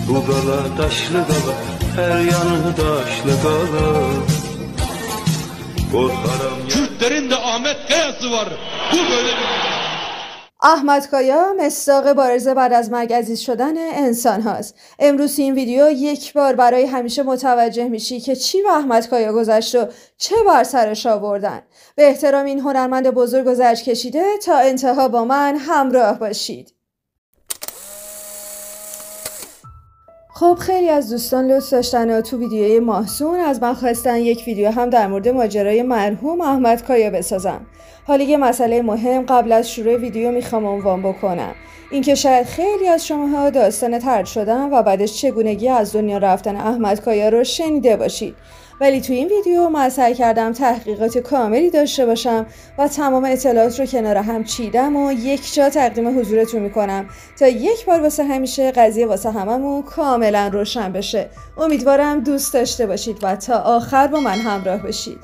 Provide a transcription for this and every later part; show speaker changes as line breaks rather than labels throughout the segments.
Bu qala daşlı qala, hər yanı daşlı qala. Qorxaram.
Kürtlerin de Ahmet Kaya'sı var. Bu böyle bir...
احمد کایا مصداق بارز بعد از مرگ عزیز شدن انسان هاست. امروز این ویدیو یک بار برای همیشه متوجه میشی که چی به احمد کایا گذشت و چه بر سرش آوردن. به احترام این هنرمند بزرگ و زرج کشیده تا انتها با من همراه باشید. خب خیلی از دوستان لطف داشتن و تو ویدیوی ماهسون از من خواستن یک ویدیو هم در مورد ماجرای مرحوم احمد کایا بسازم. حالا یه مسئله مهم قبل از شروع ویدیو میخوام عنوان بکنم. اینکه شاید خیلی از شماها داستان طرد شدن و بعدش چگونگی از دنیا رفتن احمد کایا رو شنیده باشید. ولی تو این ویدیو من سعی کردم تحقیقات کاملی داشته باشم و تمام اطلاعات رو کنار هم چیدم و یک جا تقدیم حضورتون میکنم تا یک بار واسه همیشه قضیه واسه هممون کاملا روشن بشه. امیدوارم دوست داشته باشید و تا آخر با من همراه بشید.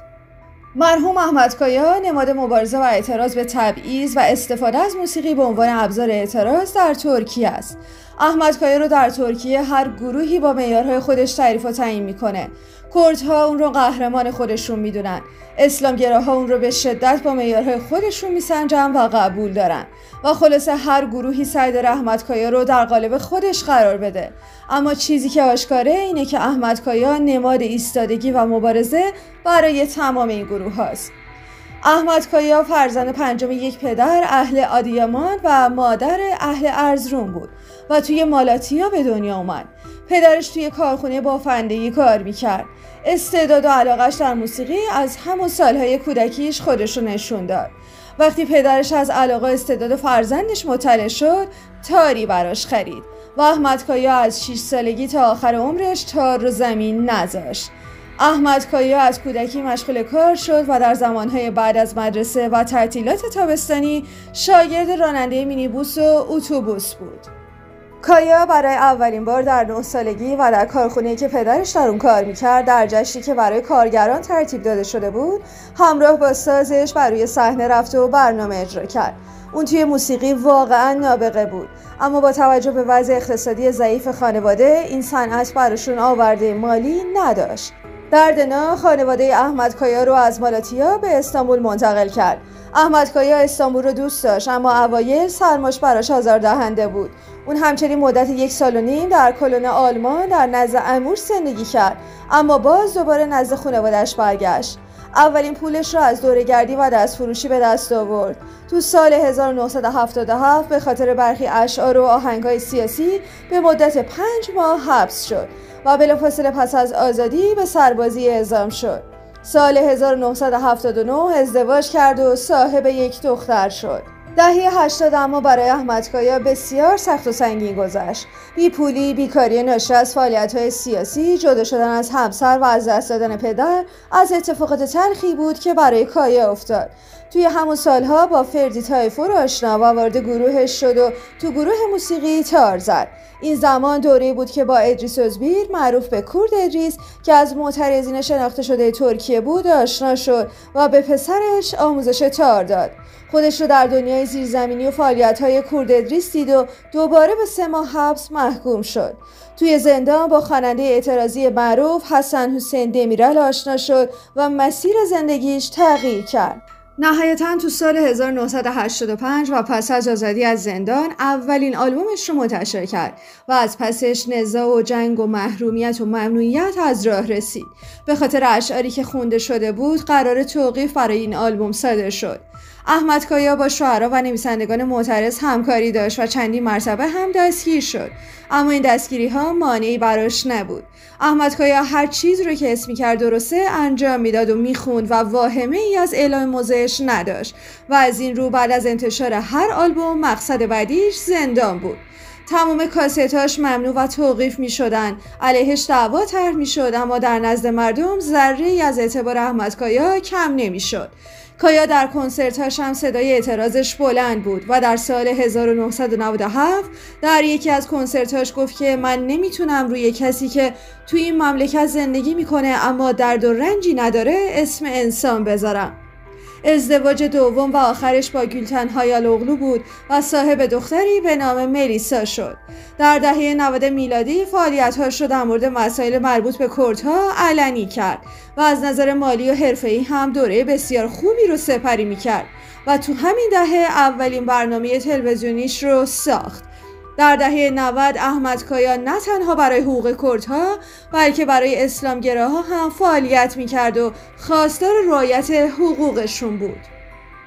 مرحوم احمد کایا نماد مبارزه و اعتراض به تبعیض و استفاده از موسیقی به عنوان ابزار اعتراض در ترکیه است. احمد کایا رو در ترکیه هر گروهی با معیارهای خودش تعریف و تعیین میکنه. کردها اون رو قهرمان خودشون میدونن. اسلامگراها اون رو به شدت با معیارهای خودشون میسنجن و قبول دارن. و خلاصه هر گروهی سعی داره احمد کایا رو در قالب خودش قرار بده. اما چیزی که آشکاره اینه که احمد کایا نماد ایستادگی و مبارزه برای تمام این گروه هاست. احمد کایا فرزند پنجم یک پدر اهل آدیامان و مادر اهل ارزروم بود و توی مالاتیا به دنیا اومد. پدرش توی کارخونه بافندگی کار میکرد. استعداد و علاقش در موسیقی از همون سالهای کودکیش خودش رو نشون داد. وقتی پدرش از علاقه استعداد فرزندش مطلع شد، تاری براش خرید و احمد کایا از 6 سالگی تا آخر عمرش تار رو زمین نذاشت. احمد کایا از کودکی مشغول کار شد و در زمانهای بعد از مدرسه و تعطیلات تابستانی شاگرد راننده مینیبوس و اتوبوس بود. کایا برای اولین بار در 9 سالگی و در کارخونه‌ای که پدرش در اون کار میکرد در جشنی که برای کارگران ترتیب داده شده بود همراه با سازش بر روی صحنه رفت و برنامه اجرا کرد. اون توی موسیقی واقعا نابغه بود، اما با توجه به وضع اقتصادی ضعیف خانواده این صنعت براشون آورده مالی نداشت. دردنا خانواده احمد کایا رو از مالاتیا به استانبول منتقل کرد. احمد کایا استانبول رو دوست داشت، اما اوایل سرماش براش آزاردهنده بود. اون همچنین مدت 1.5 سال در کلون آلمان در نزد عموش زندگی کرد، اما باز دوباره نزد خانواده‌اش برگشت. اولین پولش را از دوره‌گردی و دستفروشی به دست آورد. تو سال 1977 به خاطر برخی اشعار و آهنگ‌های سیاسی به مدت 5 ماه حبس شد و بلافاصله پس از آزادی به سربازی اعزام شد. سال 1979 ازدواج کرد و صاحب یک دختر شد. دهه 80 اما برای احمد کایا بسیار سخت و سنگین گذشت. بیپولی، بیکاری ناشی از فعالیت‌های سیاسی، جدا شدن از همسر و از دست دادن پدر از اتفاقات تلخی بود که برای کایا افتاد. توی همون سالها با فردی تایفور آشنا و وارد گروهش شد و تو گروه موسیقی تار زد. این زمان دوره‌ای بود که با ادریس özbir معروف به کورد ادریس که از معترضین شناخته شده ترکیه بود آشنا شد و به پسرش آموزش تار داد. خودش رو در دنیای زیرزمینی و فعالیت‌های کورد ادریس دید و دوباره به 3 ماه حبس محکوم شد. توی زندان با خواننده اعتراضی معروف حسن حسین دمیرال آشنا شد و مسیر زندگیش تغییر کرد. نهایتاً تو سال 1985 و پس از آزادی از زندان اولین آلبومش رو منتشر کرد و از پسش نزاع و جنگ و محرومیت و ممنوعیت از راه رسید. به خاطر اشعاری که خونده شده بود قرار توقیف برای این آلبوم صادر شد. احمد کایا با شاعران و نویسندگان معترض همکاری داشت و چندین مرتبه هم دستگیر شد، اما این دستگیری ها مانعی براش نبود. احمد کایا هر چیز رو که اسم می‌کرد درسته انجام میداد و میخوند و واهمه ای از اعلام موضعش نداشت و از این رو بعد از انتشار هر آلبوم مقصد بعدیش زندان بود. تمام کاستاش ممنوع و توقیف می شدن، علیهش دعوا طرح می شد، اما در نزد مردم ذره ای از اعتبار احمد کایا کم نمی شد. کایا در کنسرت‌هاش هم صدای اعتراضش بلند بود و در سال 1997 در یکی از کنسرت‌هاش گفت که من نمیتونم روی کسی که توی این مملکت زندگی میکنه اما درد و رنجی نداره اسم انسان بذارم. ازدواج دوم و آخرش با گülten Hayaloğlu بود و صاحب دختری به نام ملیسا شد. در دهه 90 میلادی فعالیت‌هاش رو در مورد مسائل مربوط به کردها علنی کرد و از نظر مالی و حرفه‌ای هم دوره بسیار خوبی رو سپری می‌کرد و تو همین دهه اولین برنامه تلویزیونیش رو ساخت. در دهه 90 احمد کایا نه تنها برای حقوق کردها بلکه برای اسلامگراها هم فعالیت میکرد و خواستار رعایت حقوقشون بود.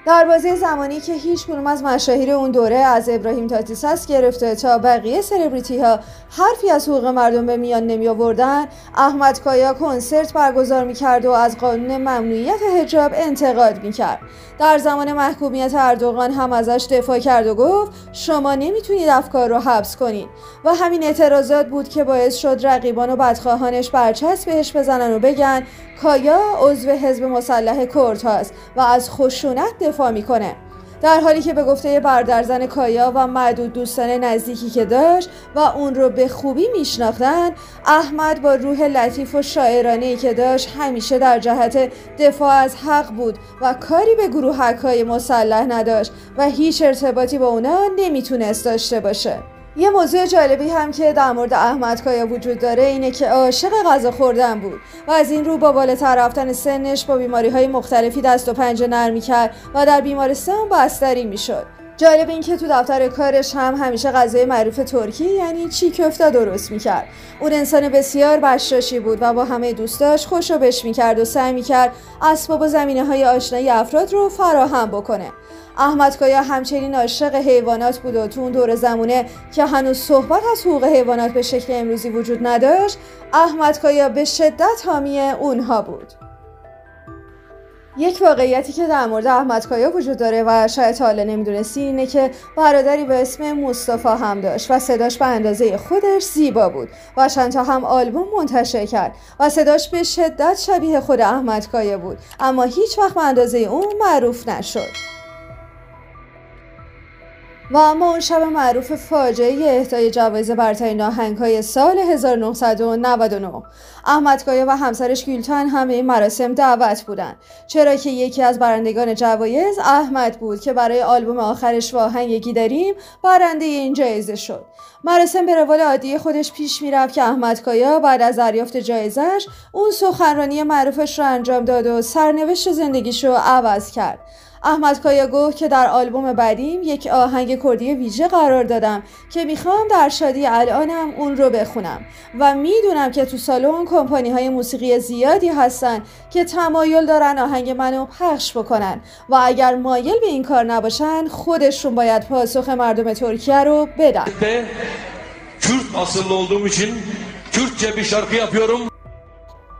در بازه زمانی که هیچ کدوم از مشاهیر اون دوره از ابراهیم تاتیساس گرفته تا بقیه سلبریتی ها حرفی از حقوق مردم به میان نمی آوردن، احمد کایا کنسرت برگزار میکرد و از قانون ممنوعیت حجاب انتقاد میکرد. در زمان محکومیت اردوغان هم ازش دفاع کرد و گفت شما نمیتونید افکار رو حبس کنید و همین اعتراضات بود که باعث شد رقیبان و بدخواهانش برچسب بهش بزنن و بگن کایا عضو حزب مسلح کرد هاست و از خشونت دفاع میکنه. در حالی که به گفته برادرزن کایا و معدود دوستان نزدیکی که داشت و اون رو به خوبی میشناختن، احمد با روح لطیف و شاعرانه‌ای که داشت همیشه در جهت دفاع از حق بود و کاری به گروهک‌های مسلح نداشت و هیچ ارتباطی با اونا نمیتونست داشته باشه. یه موضوع جالبی هم که در مورد احمد کایا وجود داره اینه که عاشق غذا خوردن بود و از این رو با بالاتر رفتن سنش با بیماری‌های مختلفی دست و پنجه نرم می‌کرد و در بیمارستان بستری می‌شد. جالب این که تو دفتر کارش هم همیشه غذای معروف ترکی یعنی چی کفته درست می‌کرد. اون انسان بسیار بشاشی بود و با همه دوستاش خوشو بش می‌کرد و سعی می‌کرد اسباب و زمینه‌های آشنایی افراد رو فراهم بکنه. احمد کایا همچنین عاشق حیوانات بود و تو اون دور زمونه که هنوز صحبت از حقوق حیوانات به شکل امروزی وجود نداشت، احمد کایا به شدت حامی اونها بود. یک واقعیتی که در مورد احمد کایا وجود داره و شاید حالا نمیدونستی اینه که برادری به اسم مصطفی هم داشت و صداش به اندازه خودش زیبا بود و چند تا هم آلبوم منتشر کرد و صداش به شدت شبیه خود احمد کایا بود، اما هیچ وقت به اندازه اون معروف نشد. و اما اون شب معروف فاجعه اهدای جوایز برترین آهنگ‌های سال 1999 احمد کایا و همسرش گülten هم به این مراسم دعوت بودند، چرا که یکی از برندگان جوایز احمد بود که برای آلبوم آخرش و آهنگی داریم برنده این جایزه شد. مراسم به روال عادی خودش پیش میرفت که احمد کایا بعد از دریافت جایزش اون سخنرانی معروفش رو انجام داد و سرنوشت زندگیشو عوض کرد. احمد کایا گفت که در آلبوم بعدیم یک آهنگ کردی ویژه قرار دادم که میخوام در شادی الانم اون رو بخونم و میدونم که تو سالن کمپانی‌های موسیقی زیادی هستن که تمایل دارن آهنگ منو paylaş بکنن و eğer مایل به این کار نباشن خودشون باید پاسخ مردم ترکیه رو بدن.
Kürt asıllı olduğum için Kürtçe bir şarkı yapıyorum.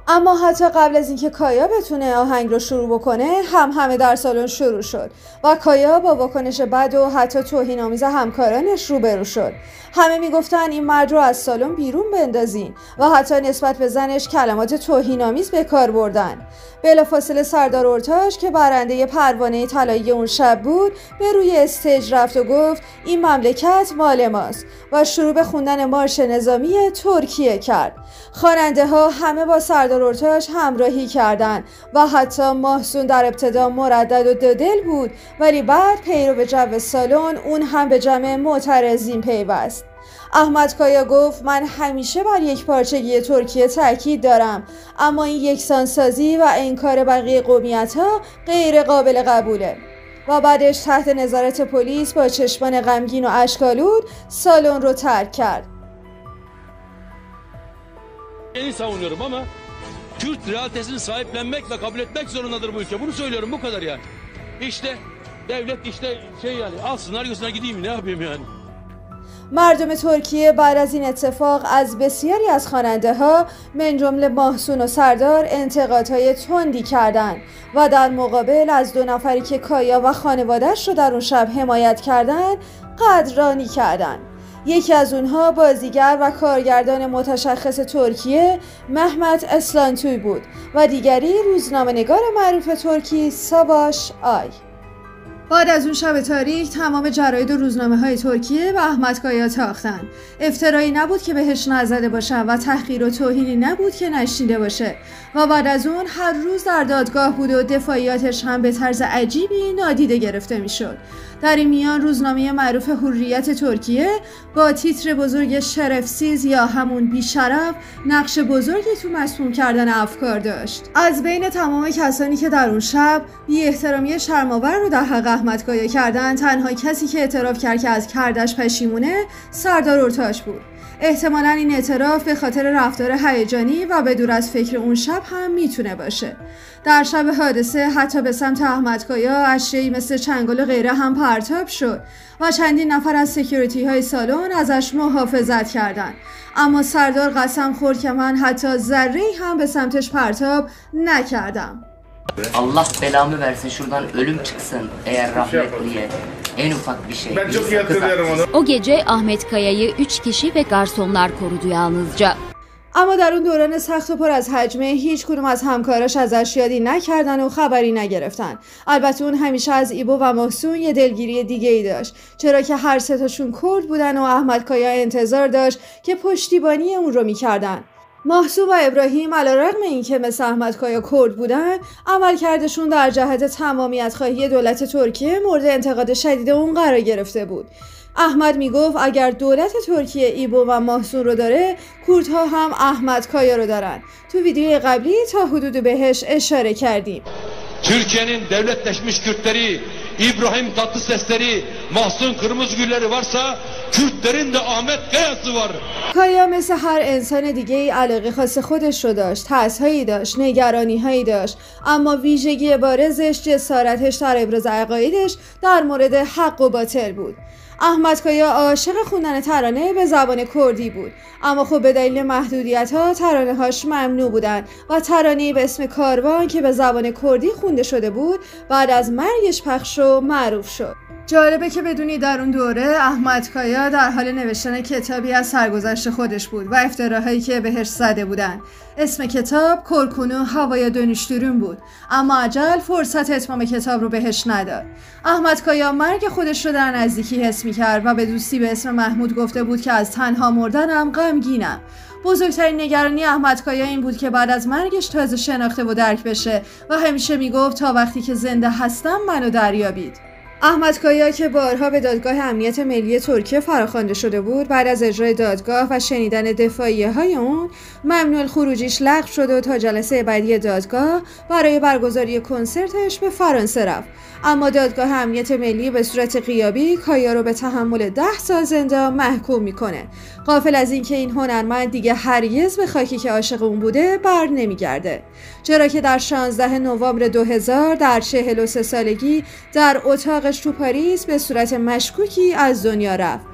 اما حتی قبل از اینکه کایا بتونه آهنگ رو شروع بکنه همه در سالن شروع شد و کایا با واکنش بد و حتی توهین‌آمیز همکارانش روبرو شد. همه میگفتن این مرد رو از سالن بیرون بندازین و حتی نسبت به زنش کلمات توهین‌آمیز به کار بردن. بلافاصله سردار اورتاش که برنده پروانه طلایی اون شب بود به روی استیج رفت و گفت این مملکت مال ماست و شروع به خوندن مارش نظامی ترکیه کرد. خواننده ها همه با سردار اورتاش همراهی کردند و حتی محسون در ابتدا مردد و دودل بود، ولی بعد پیرو به جو سالن اون هم به جمع معترضین پیوست. احمد کایا گفت من همیشه بر یک پارچگی ترکیه تاکید دارم، اما این یکسانسازی و انکار بقیه قومیت‌ها غیر قابل قبوله. و بعدش تحت نظارت پلیس با چشمان غمگین و اشک‌آلود سالن رو ترک کرد.
Yeni savunuyorum ama Kürt realitesini sahiplenmek ve kabul etmek zorundadır bu ülke. Bunu söylüyorum, bu kadar yani. İşte devlet işte yani alsınlar götürsünler gideyim ne yapayım yani.
مردم ترکیه بعد از این اتفاق از بسیاری از خواننده ها من جمله محسون و سردار انتقادهای تندی کردند و در مقابل از 2 نفری که کایا و خانواده‌اش رو در اون شب حمایت کردند قدردانی کردند. یکی از اونها بازیگر و کارگردان متشخص ترکیه مهمت اسلانتوی بود و دیگری روزنامه‌نگار معروف ترکی ساواش آی. بعد از اون شب تاریک تمام جراید و روزنامه‌های ترکیه به احمد کایا تاختن. افترایی نبود که بهش نزده باشن و تحقیر و توهینی نبود که نشنیده باشه. و بعد از اون هر روز در دادگاه بود و دفاعیاتش هم به طرز عجیبی نادیده گرفته میشد. در این میان روزنامه معروف حریت ترکیه با تیتر بزرگ شرفسیز یا همون بیشرف نقش بزرگی تو مسموم کردن افکار داشت. از بین تمام کسانی که در اون شب بی احترامی شرم‌آور رو در حق احمد کایا کردن، تنها کسی که اعتراف کرد که از کردش پشیمونه سردار اورتاش بود. احتمالاً این اعتراف به خاطر رفتار هیجانی و به دور از فکر اون شب هم میتونه باشه. در شب حادثه حتی به سمت احمد کایا اشیایی مثل چنگال و غیره هم پرتاب شد و چندین نفر از سکیوریتی های سالن ازش محافظت kerdin. اما سردار قسم خورد که من حتی ذره‌ای هم به سمتش پرتاب نکردم.
Allah belamı versin, şuradan ölüm çıksın eğer rahmetliye en ufak bir şey.
Ben çok iyi hatırlıyorum onu.
O gece Ahmet Kaya'yı 3 kişi ve garsonlar korudu yalnızca.
اما در اون دوران سخت و پر از حجمه هیچ کدوم از همکاراش ازش یادی نکردن و خبری نگرفتن. البته اون همیشه از ایبو و محسون یه دلگیری دیگه ای داشت، چرا که هر سه تاشون کرد بودن و احمد کایا انتظار داشت که پشتیبانی اون رو میکردن. محسون و ابراهیم علیرغم اینکه مثل احمد کایا کرد بودن، عملکردشون در جهت تمامیت خواهی دولت ترکیه مورد انتقاد شدید اون قرار گرفته بود. احمد میگفت اگر دولت ترکیه ایبو و محسون رو داره، کردها هم احمد کایا رو دارن. تو ویدیوی قبلی تا حدودی بهش اشاره کردیم.
Türkiye'nin devletleşmiş Kürtleri, İbrahim Tatlısesleri, Mahsun Kırmızıgülleri varsa Kürtlerin de Ahmet Kaya'sı var.
کایا مثل هر انسان دیگه ای علاقه خاص خودش رو داشت، ترس‌هایی داشت، نگرانی‌هایی داشت، اما ویژگی بارزش جسارتش در ابراز عقایدش در مورد حق و باطل بود. احمد کایا عاشق خوندن ترانه به زبان کردی بود، اما خب به دلیل محدودیت‌ها ترانه‌هاش ممنوع بودن و ترانه‌ای به اسم کاروان که به زبان کردی خونده شده بود بعد از مرگش پخش و معروف شد. جالبه که بدونی در اون دوره احمد کایا در حال نوشتن کتابی از سرگذشت خودش بود و افتراهایی که بهش زده بودن. اسم کتاب کرکنو havaya dönüştürün بود، اما اجل فرصت اتمام کتاب رو بهش نداد. احمد کایا مرگ خودش رو در نزدیکی حس می‌کرد و به دوستی به اسم محمود گفته بود که از تنها مردنم غمگینم. بزرگترین نگرانی احمد کایا این بود که بعد از مرگش تازه شناخته و درک بشه و همیشه میگفت تا وقتی که زنده هستم منو دریابید. احمد کایا که بارها به دادگاه امنیت ملی ترکیه فراخوانده شده بود، بعد از اجرای دادگاه و شنیدن دفاعیه‌های اون ممنوع خروجیش لغو شد و تا جلسه بعدی دادگاه برای برگزاری کنسرتش به فرانسه رفت. اما دادگاه امنیت ملی به صورت غیابی کایا رو به تحمل 10 سال زندان محکوم میکنه. غافل از اینکه این هنرمند دیگه هرگز به خاکی که عاشق اون بوده بر نمیگرده، چرا که در 16 نوامبر 2000 در 43 سالگی در اتاقش تو پاریس به صورت مشکوکی از دنیا رفت.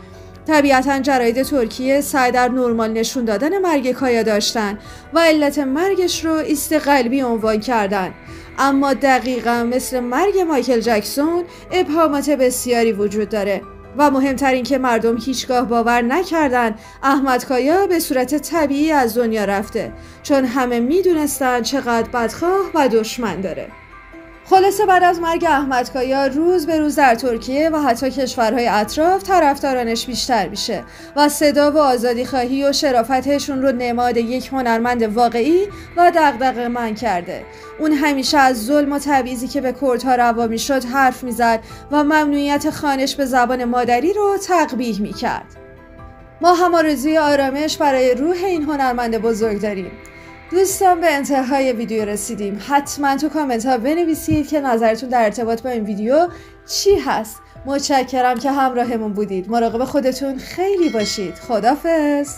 طبیعتاً جراید ترکیه سعی در نرمال نشون دادن مرگ کایا داشتن و علت مرگش رو ایست قلبی عنوان کردن، اما دقیقاً مثل مرگ مایکل جکسون ابهامات بسیاری وجود داره و مهمتر این که مردم هیچگاه باور نکردن احمد کایا به صورت طبیعی از دنیا رفته، چون همه میدونستن چقدر بدخواه و دشمن داره. خلاصه بعد از مرگ احمد کایا روز به روز در ترکیه و حتی کشورهای اطراف طرفدارانش بیشتر میشه و صدا و آزادی خواهی و شرافتشون رو نماد یک هنرمند واقعی و دغدغه‌مند کرده. اون همیشه از ظلم و تبعیضی که به کردها روا میشد حرف میزد و ممنوعیت خوانش به زبان مادری رو تقبیح میکرد. ما هم آرزوی آرامش برای روح این هنرمند بزرگ داریم. دوستان به انتهای ویدیو رسیدیم. حتما تو کامنت ها بنویسید که نظرتون در ارتباط با این ویدیو چی هست. متشکرم که همراهمون بودید. مراقب خودتون خیلی باشید. خداحافظ.